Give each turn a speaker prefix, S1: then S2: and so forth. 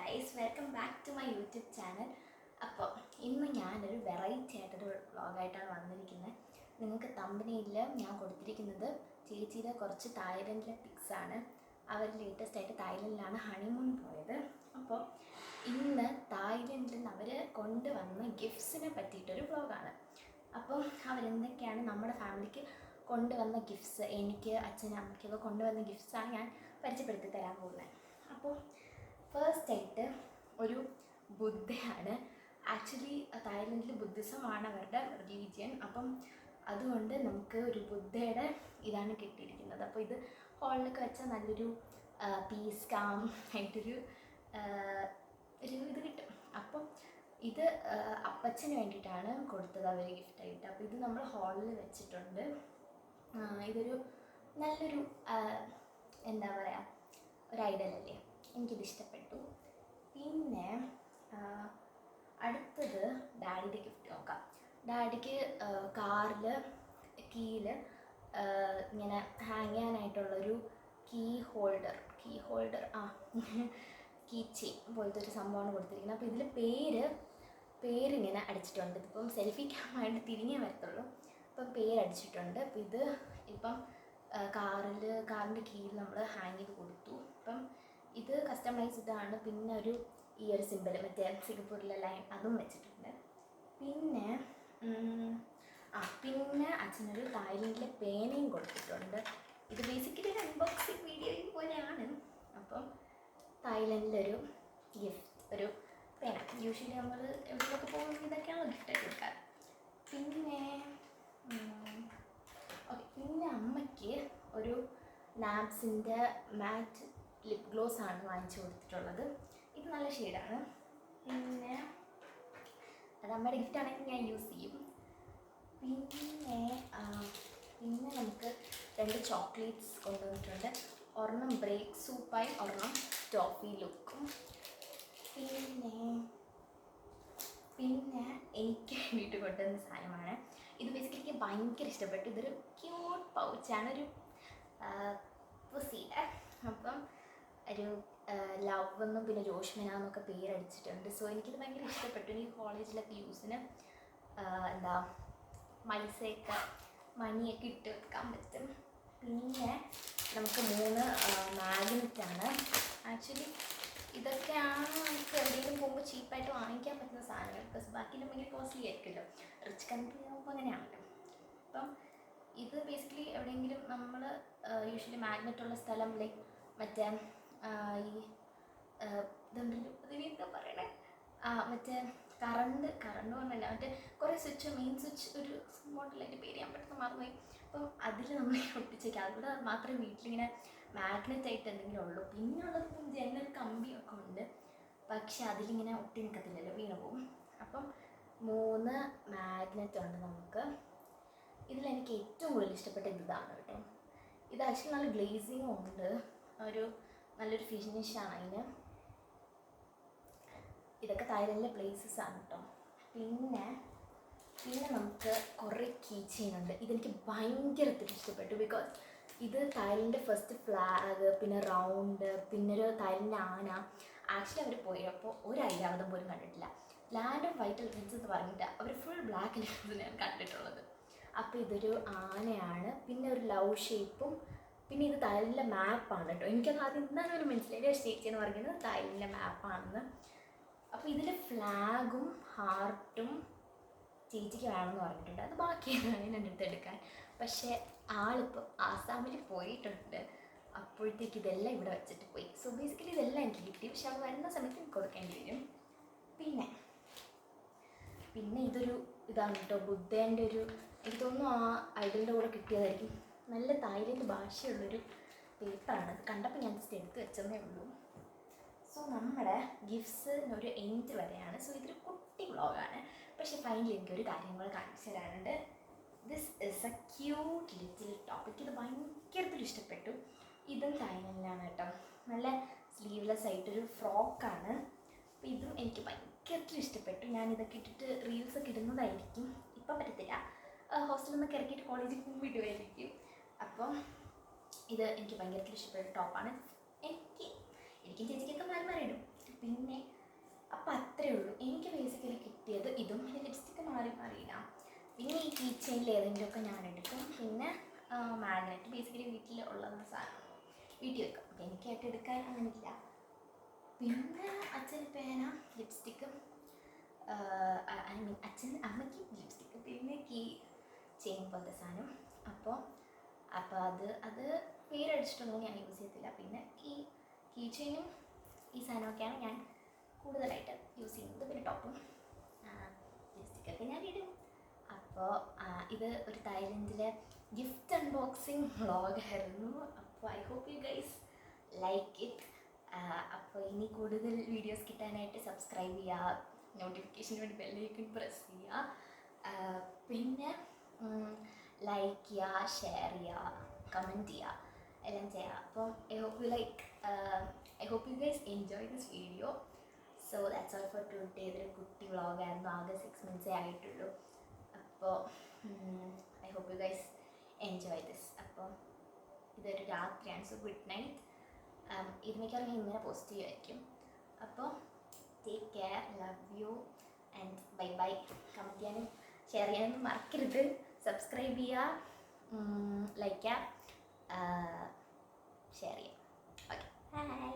S1: Guys, welcome back to my YouTube channel. അപ്പോൾ ഇന്ന് ഞാനൊരു വെറൈറ്റി ആയിട്ടൊരു വ്ളോഗായിട്ടാണ് വന്നിരിക്കുന്നത്. നിങ്ങൾക്ക് തമ്പനിയിൽ ഞാൻ കൊടുത്തിരിക്കുന്നത് ചേച്ചിയുടെ കുറച്ച് തായ്ലൻഡിലെ പിക്സാണ്. അവർ ലേറ്റസ്റ്റ് ആയിട്ട് തായ്ലൻഡിലാണ് ഹണിമൂൺ പോയത്. അപ്പോൾ ഇന്ന് തായ്ലൻഡിൽ നിന്ന് അവർ കൊണ്ടുവന്ന ഗിഫ്റ്റ്സിനെ പറ്റിയിട്ടൊരു വ്ളോഗാണ്. അപ്പോൾ അവരെന്തൊക്കെയാണ് നമ്മുടെ ഫാമിലിക്ക് കൊണ്ടുവന്ന ഗിഫ്റ്റ്സ്, എനിക്ക് അച്ഛനും അമ്മയ്ക്കൊക്കെ കൊണ്ടുവന്ന ഗിഫ്റ്റ്സാണ് ഞാൻ പരിചയപ്പെടുത്തി തരാൻ പോകുന്നത്. അപ്പോൾ ഫസ്റ്റായിട്ട് ഒരു ബുദ്ധയാണ്. ആക്ച്വലി തായ്ലൻഡിൽ ബുദ്ധിസമാണ് അവരുടെ റിലീജിയൻ. അപ്പം അതുകൊണ്ട് നമുക്ക് ഒരു ബുദ്ധയുടെ ഇതാണ് കിട്ടിയിരിക്കുന്നത്. അപ്പോൾ ഇത് ഹോളിലൊക്കെ വെച്ചാൽ നല്ലൊരു പീസ് കാം ആയിട്ടൊരു ഇത് കിട്ടും. അപ്പം ഇത് അപ്പച്ചന് വേണ്ടിയിട്ടാണ് കൊടുത്തത് അവർ ഗിഫ്റ്റായിട്ട്. അപ്പോൾ ഇത് നമ്മൾ ഹാളിൽ വെച്ചിട്ടുണ്ട്. ഇതൊരു നല്ലൊരു എന്താ പറയുക, ഒരു ഐഡൽ അല്ലേ, എനിക്കിത് ഇഷ്ടപ്പെട്ടു. പിന്നെ അടുത്തത് ഡാഡിയുടെ ഗിഫ്റ്റ് നോക്കാം. ഡാഡിക്ക് കാറിൽ കീയിൽ ഇങ്ങനെ ഹാങ് ചെയ്യാനായിട്ടുള്ളൊരു കീ ഹോൾഡർ കീ ചെയിൻ പോലത്തെ ഒരു സംഭവമാണ് കൊടുത്തിരിക്കുന്നത്. അപ്പോൾ ഇതിൽ പേരിങ്ങനെ അടിച്ചിട്ടുണ്ട്. ഇതിപ്പം സെൽഫി ക്യാമറയായിട്ട് തിരിഞ്ഞേ വരത്തുള്ളൂ. അപ്പം പേരടിച്ചിട്ടുണ്ട്. അപ്പോൾ ഇത് ഇപ്പം കാറിൻ്റെ കീഴിൽ നമ്മൾ ഹാങ് ചെയ്ത് കൊടുത്തു. അപ്പം ഇത് കസ്റ്റമൈസ്ഡാണ്. പിന്നെ ഈ ഒരു സിമ്പിൾ മറ്റേ സിംഗപ്പൂരിലെ ലൈൻ അതും വെച്ചിട്ടുണ്ട്. പിന്നെ അച്ഛനൊരു തായ്ലൻഡിലെ പേനയും കൊടുത്തിട്ടുണ്ട്. ഇത് ബേസിക്കലി ഒരു അൺബോക്സിങ് വീഡിയോ പോലെയാണ്. അപ്പം തായ്ലൻഡിലൊരു ഗിഫ്റ്റ്, ഒരു പേന. യൂഷ്വലി നമ്മൾ എവിടെയൊക്കെ പോകുമ്പോൾ ഇതൊക്കെയാണ് ഗിഫ്റ്റായിട്ട് കൊടുക്കാറ്. പിന്നെ അമ്മയ്ക്ക് ഒരു നാബ്സിൻ്റെ മാറ്റ് ലിപ് ഗ്ലോസ് ആണ് വാങ്ങിച്ചു കൊടുത്തിട്ടുള്ളത്. ഇത് നല്ല ഷെയ്ഡാണ്. പിന്നെ അത് അമ്മയുടെ ഗിഫ്റ്റ് ആണെങ്കിൽ ഞാൻ യൂസ് ചെയ്യും. പിന്നെ നമുക്ക് 2 ചോക്ലേറ്റ്സ് കൊണ്ടുവന്നിട്ടുണ്ട്. ഒരെണ്ണം ബ്രേക്ക് സൂപ്പായി, ഒരെണ്ണം ടോഫി ലുക്കും. പിന്നെ എനിക്ക് വീട്ടിൽ കൊണ്ടുവന്ന സാധനമാണ്. ഇത് ബേസിക്കലി എനിക്ക് ഭയങ്കര ഇഷ്ടപ്പെട്ടു. ഇതൊരു ക്യൂട്ട് പൗച്ചാണ്, ഒരു പുസിയുടെ. അപ്പം ഒരു ലവ് എന്നും പിന്നെ ജോഷ്മിന എന്നൊക്കെ പേരടിച്ചിട്ടുണ്ട്. സോ എനിക്കിത് ഭയങ്കര ഇഷ്ടപ്പെട്ടു. എനിക്ക് കോളേജിലൊക്കെ യൂസിന് പൈസയൊക്കെ മണിയൊക്കെ ഇട്ട് വെക്കാൻ പറ്റും. പിന്നെ നമുക്ക് 3 മാഗ്നറ്റാണ്. ആക്ച്വലി ഇതൊക്കെയാണ് നമുക്ക് എവിടെയെങ്കിലും പോകുമ്പോൾ ചീപ്പായിട്ട് വാങ്ങിക്കാൻ പറ്റുന്ന സാധനങ്ങൾ. ബിക്കോസ് ബാക്കിയെല്ലാം ഭയങ്കര കോസ്റ്റ്ലി ആയിരിക്കുമല്ലോ. റിച്ച് കൺട്രി ആകുമ്പോൾ അങ്ങനെയാണല്ലോ. അപ്പം ഇത് ബേസിക്കലി എവിടെയെങ്കിലും നമ്മൾ യൂഷ്വലി മാഗ്നറ്റുള്ള സ്ഥലം, ലൈക്ക് മറ്റേ ഇതുണ്ടല്ലോ, അതിനെന്താ പറയണേ, മറ്റേ കറണ്ട് പറഞ്ഞല്ല, മറ്റേ കുറേ സ്വിച്ച്, മെയിൻ സ്വിച്ച്, ഒരു മോഡലായിട്ട് പേര് ചെയ്യാൻ പെട്ടെന്ന് മറന്നുപോയി. അപ്പം അതിൽ നമ്മൾ ഒട്ടിച്ചേക്കാം. അതുകൂടെ മാത്രമേ വീട്ടിലിങ്ങനെ മാഗ്നറ്റായിട്ട് എന്തെങ്കിലും ഉള്ളൂ. പിന്നെ ഉള്ളതിപ്പം ജനൽ കമ്പിയൊക്കെ ഉണ്ട്, പക്ഷെ അതിലിങ്ങനെ ഒട്ടി നിൽക്കത്തില്ലല്ലോ, വീണ് പോകും. അപ്പം 3 മാഗ്നറ്റ് ഉണ്ട് നമുക്ക്. ഇതിലെനിക്ക് ഏറ്റവും കൂടുതൽ ഇഷ്ടപ്പെട്ട ഇതാണ് കേട്ടോ. ഇത് ആക്ച്വലി നല്ല ഗ്ലേസിങ്ങും ഉണ്ട്, നല്ലൊരു ഫിനിഷാണ് അതിന്. ഇതൊക്കെ തായ്ലൻഡിലെ പ്ലേസസ് ആണ് കേട്ടോ. പിന്നെ നമുക്ക് കുറേ കീ ചെയിൻ ഉണ്ട്. ഇതെനിക്ക് ഭയങ്കരത്തിൽ ഇഷ്ടപ്പെട്ടു. ബിക്കോസ് ഇത് തായ്ലൻഡിൻ്റെ ഫസ്റ്റ് ഫ്ലാഗ്, പിന്നെ റൗണ്ട്, പിന്നെ ഒരു തായ്ലൻഡിൻ്റെ ആന. ആക്ച്വലി അവർ പോയപ്പോൾ ഒരു ഐരാവതം പോലും കണ്ടിട്ടില്ല. ലാൻഡ് ഓഫ് വൈറ്റ് എലിഫൻസ് എന്ന് പറഞ്ഞിട്ട് അവർ ഫുൾ ബ്ലാക്ക് എലിഫൻസിനെയാണ് കണ്ടിട്ടുള്ളത്. അപ്പോൾ ഇതൊരു ആനയാണ്. പിന്നെ ഒരു ലവ് ഷേപ്പും. പിന്നെ ഇത് തായ്ലൻഡിലെ മാപ്പാണ് കേട്ടോ. എനിക്കത് ആദ്യം എന്താണ് ഒരു മനസ്സിലായി, സ്റ്റേറ്റ് എന്ന് പറയുന്നത് തായ്ലൻഡിലെ മാപ്പാണെന്ന്. അപ്പോൾ ഇതിൽ ഫ്ലാഗും ഹാർട്ടും ചേച്ചിക്ക് വേണമെന്ന് പറഞ്ഞിട്ടുണ്ട്. അത് ബാക്കിയാണ് എൻ്റെ അടുത്ത് എടുക്കാൻ. പക്ഷേ ആളിപ്പോൾ ആസാമിൽ പോയിട്ടുണ്ട്. അപ്പോഴത്തേക്ക് ഇതെല്ലാം ഇവിടെ വെച്ചിട്ട് പോയി. സോ ബേസിക്കലി ഇതെല്ലാം എനിക്ക് കിട്ടി. പക്ഷെ അത് വരുന്ന സമയത്ത് എനിക്ക് കൊടുക്കേണ്ടി വരും. പിന്നെ ഇതാണ് കേട്ടോ, ബുദ്ധേൻ്റെ എനിക്ക് തോന്നുന്നു ആ ഐഡലിൻ്റെ കൂടെ കിട്ടിയതായിരിക്കും. നല്ല തായ്ലൻഡ് ഭാഷയുള്ളൊരു പേപ്പറാണ്. അത് കണ്ടപ്പോൾ ഞാൻ ജസ്റ്റ് എടുത്ത് വെച്ചതേ ഉള്ളൂ. സോ നമ്മുടെ ഗിഫ്റ്റ്സിനൊരു എൻഡ് വരെയാണ്. സോ ഇതൊരു കുട്ടി വ്ളോഗാണ്. പക്ഷേ ഫൈനലി എനിക്കൊരു കാര്യം കൂടെ കാണിച്ചു തരാനുണ്ട്. This is a cute little topic. ഇത് ഭയങ്കരത്തിൽ ഇഷ്ടപ്പെട്ടു. ഇതും തായ്ലൻഡിലാണ് കേട്ടോ. നല്ല സ്ലീവ്ലെസ് ആയിട്ടൊരു ഫ്രോക്കാണ്. അപ്പോൾ ഇതും എനിക്ക് ഭയങ്കരത്തിൽ ഇഷ്ടപ്പെട്ടു. ഞാനിതൊക്കെ ഇട്ടിട്ട് റീൽസൊക്കെ ഇടുന്നതായിരിക്കും. ഇപ്പം പറ്റത്തില്ല, ഹോസ്റ്റലിൽ നിന്നൊക്കെ ഇറക്കിയിട്ട് കോളേജിൽ പോകുമ്പോൾ ഇടുമായിരിക്കും. അപ്പം ഇത് എനിക്ക് ഭയങ്കരത്തിൽ ഇഷ്ടപ്പെട്ട ടോപ്പാണ്. എനിക്കും ചേച്ചിക്കൊക്കെ മാറി ഇടും. പിന്നെ കീ ചെയിനിൽ ഏതെങ്കിലുമൊക്കെ ഞാൻ എടുക്കും. പിന്നെ മാഗ്നറ്റ് ബേസിക്കലി വീട്ടിൽ ഉള്ളതാണ് സാധനം, വീട്ടിൽ വെക്കും. അപ്പോൾ എനിക്കായിട്ട് എടുക്കാൻ അങ്ങനെയില്ല. പിന്നെ അച്ഛന് പേന, ലിപ്സ്റ്റിക്കും, ഐ മീൻ അമ്മയ്ക്ക് ലിപ്സ്റ്റിക്ക്, പിന്നെ കീ ചെയിൻ പോലത്തെ സാധനം. അപ്പോൾ അത് പേരടിച്ചിട്ടൊന്നും ഞാൻ യൂസ് ചെയ്യത്തില്ല. പിന്നെ കീ ചെയിനും ഈ സാധനമൊക്കെയാണ് ഞാൻ കൂടുതലായിട്ട് യൂസ് ചെയ്യുന്നത്. പിന്നെ ടോപ്പും ലിപ്സ്റ്റിക്കൊക്കെ ഞാൻ ഇടും. അപ്പോൾ ഇത് ഒരു തായ്ലൻഡിലെ ഗിഫ്റ്റ് അൺബോക്സിങ് വ്ളോഗായിരുന്നു. അപ്പോൾ I hope you guys like it. അപ്പോൾ ഇനി കൂടുതൽ വീഡിയോസ് കിട്ടാനായിട്ട് സബ്സ്ക്രൈബ് ചെയ്യുക, നോട്ടിഫിക്കേഷന് വേണ്ടി ബെല്ലൈക്കൺ പ്രസ് ചെയ്യുക, പിന്നെ ലൈക്ക് ചെയ്യുക, ഷെയർ ചെയ്യുക, കമൻറ്റ് ചെയ്യുക, എല്ലാം ചെയ്യുക. അപ്പം I hope you guys enjoy this video. So that's all for today. ഇതൊരു കുട്ടി വ്ളോഗായിരുന്നു, ആകെ 6 months ആയിട്ടുള്ളൂ. അപ്പോൾ I hope you guys enjoy this. അപ്പോൾ ഇതൊരു രാത്രിയാണ്, സോ ഗുഡ് നൈറ്റ്. ഇത് മിക്കവാറും ഞാൻ ഇങ്ങനെ പോസ്റ്റ് ചെയ്യുമായിരിക്കും. അപ്പോൾ take care, love you and bye bye. Comment ചെയ്യാനും ഷെയർ ചെയ്യാനൊന്നും മറക്കരുത്. സബ്സ്ക്രൈബ് ചെയ്യുക, ലൈക്ക് ചെയ്യുക, ഷെയർ ചെയ്യുക. Okay, by.